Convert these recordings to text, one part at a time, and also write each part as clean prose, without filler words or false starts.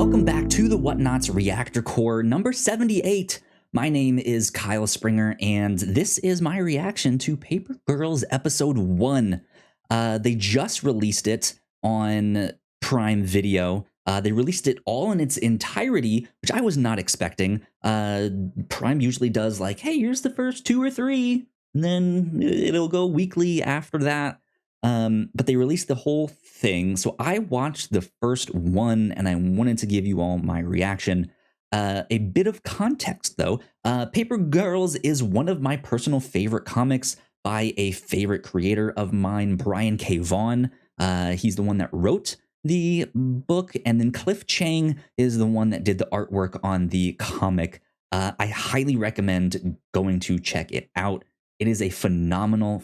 welcome back to the Whatnauts Reactor Core number 78. My name is Kyle Springer, and this is my reaction to Paper Girls Episode 1. They just released it on Prime Video. They released it all in its entirety, which I was not expecting. Prime usually does like, hey, here's the first 2 or 3, and then it'll go weekly after that. But they released the whole thing, so I watched the first one, and I wanted to give you all my reaction. A bit of context, though. Paper Girls is one of my personal favorite comics by a favorite creator of mine, Brian K. Vaughan. He's the one that wrote the book, and then Cliff Chang is the one that did the artwork on the comic. I highly recommend going to check it out. It is a phenomenal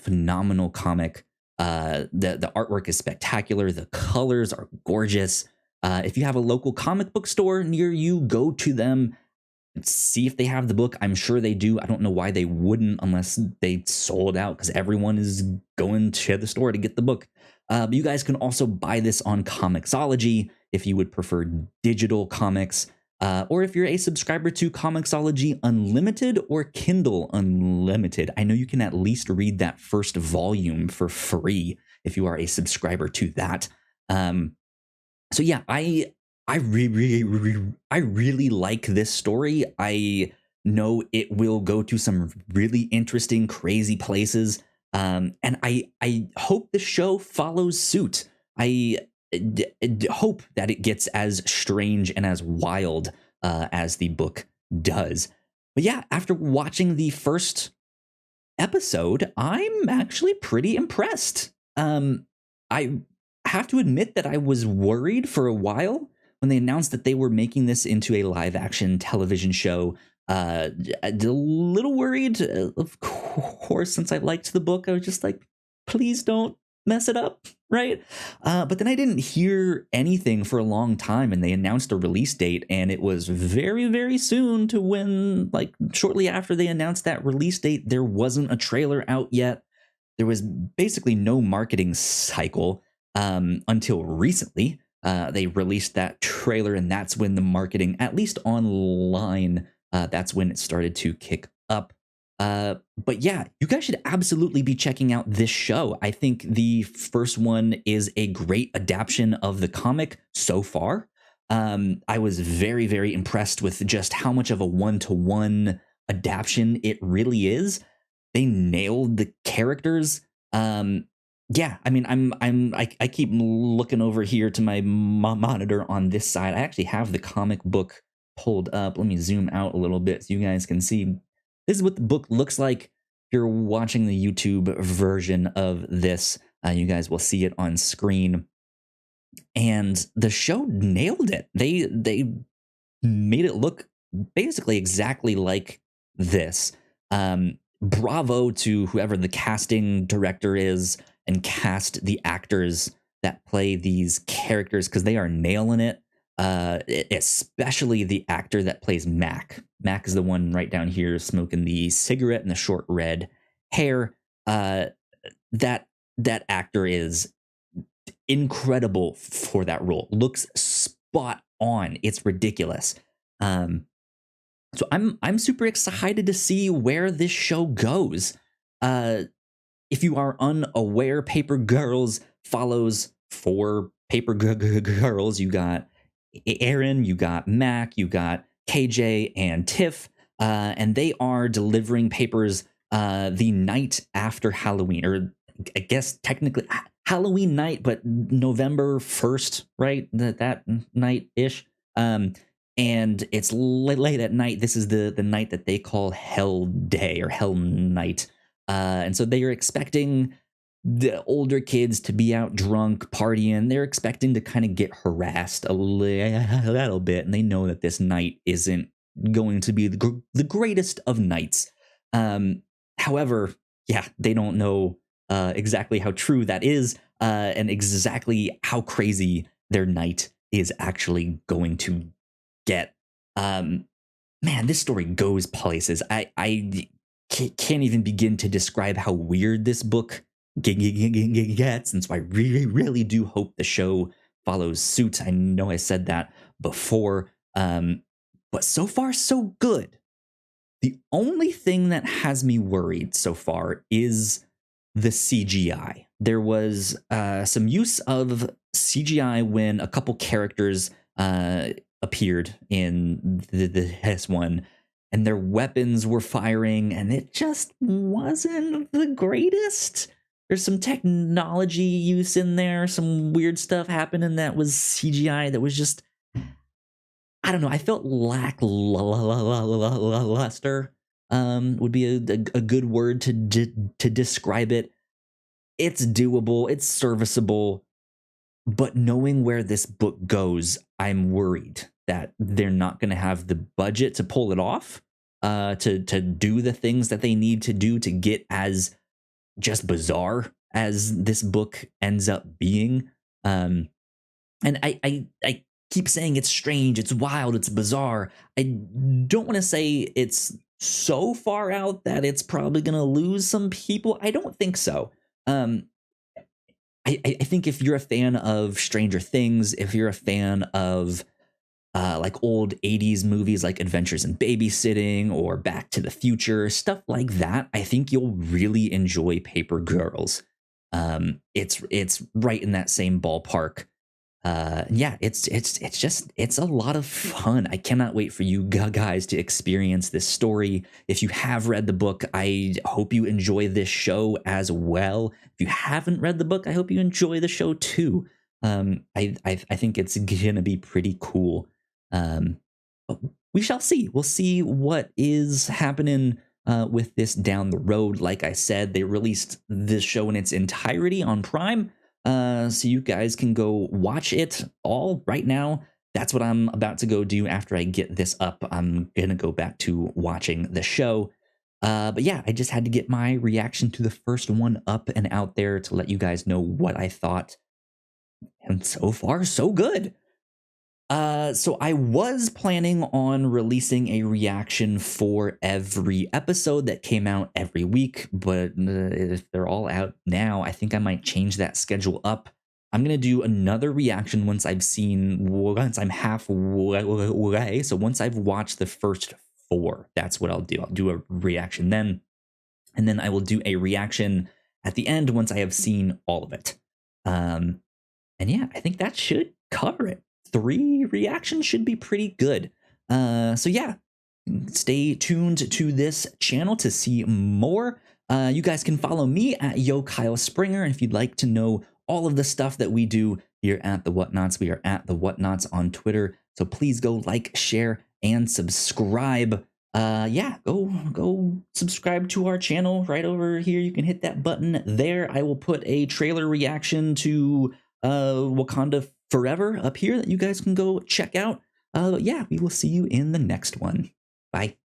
comic. The artwork is spectacular. The colors are gorgeous. If you have a local comic book store near you, go to them. See if they have the book. I'm sure they do. I don't know why they wouldn't unless they sold out, because everyone is going to the store to get the book. But you guys can also buy this on Comixology if you would prefer digital comics. Or if you're a subscriber to Comixology Unlimited or Kindle Unlimited. I know you can at least read that first volume for free if you are a subscriber to that. So yeah, I really like this story. I know it will go to some really interesting, crazy places. And I hope the show follows suit. I hope that it gets as strange and as wild as the book does. But yeah, after watching the first episode, I'm actually pretty impressed. I have to admit that I was worried for a while when they announced that they were making this into a live-action television show. A little worried, of course, since I liked the book. I was just like, please don't mess it up, right? But then I didn't hear anything for a long time, and they announced a release date, and it was very soon to when, like, shortly after they announced that release date, there wasn't a trailer out yet. There was basically no marketing cycle until recently. They released that trailer, and that's when the marketing, at least online, that's when it started to kick up. But yeah, you guys should absolutely be checking out this show. I think the first one is a great adaptation of the comic so far. I was very impressed with just how much of a one-to-one adaptation it really is. They nailed the characters. Yeah, I mean, I keep looking over here to my monitor on this side. I actually have the comic book pulled up. Let me zoom out a little bit so you guys can see. This is what the book looks like. If you're watching the YouTube version of this, you guys will see it on screen. And the show nailed it. They made it look basically exactly like this. Bravo to whoever the casting director is and cast the actors that play these characters, because they are nailing it. Especially the actor that plays Mac. Mac is the one right down here smoking the cigarette and the short red hair. That actor is incredible for that role. Looks spot on. It's ridiculous. So I'm super excited to see where this show goes. If you are unaware, Paper Girls follows 4 Paper Girls. You got Aaron, you got Mac, you got KJ and Tiff, and they are delivering papers the night after Halloween, or I guess technically Halloween night, but November 1st, right? That night-ish. And it's late at night. This is the night that they call Hell Day or Hell Night. And so they are expecting the older kids to be out drunk, partying. They're expecting to kind of get harassed a little bit, and they know that this night isn't going to be the greatest of nights. However, yeah, they don't know exactly how true that is, and exactly how crazy their night is actually going to get. Man, this story goes places. I can't even begin to describe how weird this book gets, and so I really do hope the show follows suit. I know I said that before. But so far, so good. The only thing that has me worried so far is the CGI. There was some use of CGI when a couple characters appeared in this one, and their weapons were firing, and it just wasn't the greatest. There's some technology use in there, some weird stuff happening that was CGI that was just, I don't know. I felt lackluster. Would be a good word to describe it. It's doable. It's serviceable. But knowing where this book goes, I'm worried that they're not going to have the budget to pull it off. To do the things that they need to do to get as just bizarre as this book ends up being. And I keep saying it's strange, it's wild, it's bizarre. I don't want to say it's so far out that it's probably going to lose some people. I don't think so. I think if you're a fan of Stranger Things, if you're a fan of like old 80s movies like Adventures in Babysitting or Back to the Future, stuff like that, I think you'll really enjoy Paper Girls. It's right in that same ballpark. Yeah, it's a lot of fun. I cannot wait for you guys to experience this story. If you have read the book, I hope you enjoy this show as well. If you haven't read the book, I hope you enjoy the show too. I think it's gonna be pretty cool. But we shall see. We'll see what is happening with this down the road. Like I said, they released this show in its entirety on Prime. So you guys can go watch it all right now. That's what I'm about to go do after I get this up. I'm going to go back to watching the show. But yeah, I just had to get my reaction to the first one up and out there to let you guys know what I thought. And so far, so good. So I was planning on releasing a reaction for every episode that came out every week, but if they're all out now, I think I might change that schedule up. I'm going to do another reaction once I'm halfway. So once I've watched the first 4, that's what I'll do. I'll do a reaction then, and then I will do a reaction at the end once I have seen all of it. And yeah, I think that should cover it. 3 reactions should be pretty good. So yeah, stay tuned to this channel to see more. You guys can follow me at Yo Kyle Springer. And if you'd like to know all of the stuff that we do here at the Whatnauts, we are at the Whatnauts on Twitter. So please go like, share, and subscribe. Yeah, go subscribe to our channel right over here. You can hit that button there. I will put a trailer reaction to Wakanda Forever up here that you guys can go check out. Yeah, we will see you in the next one. Bye.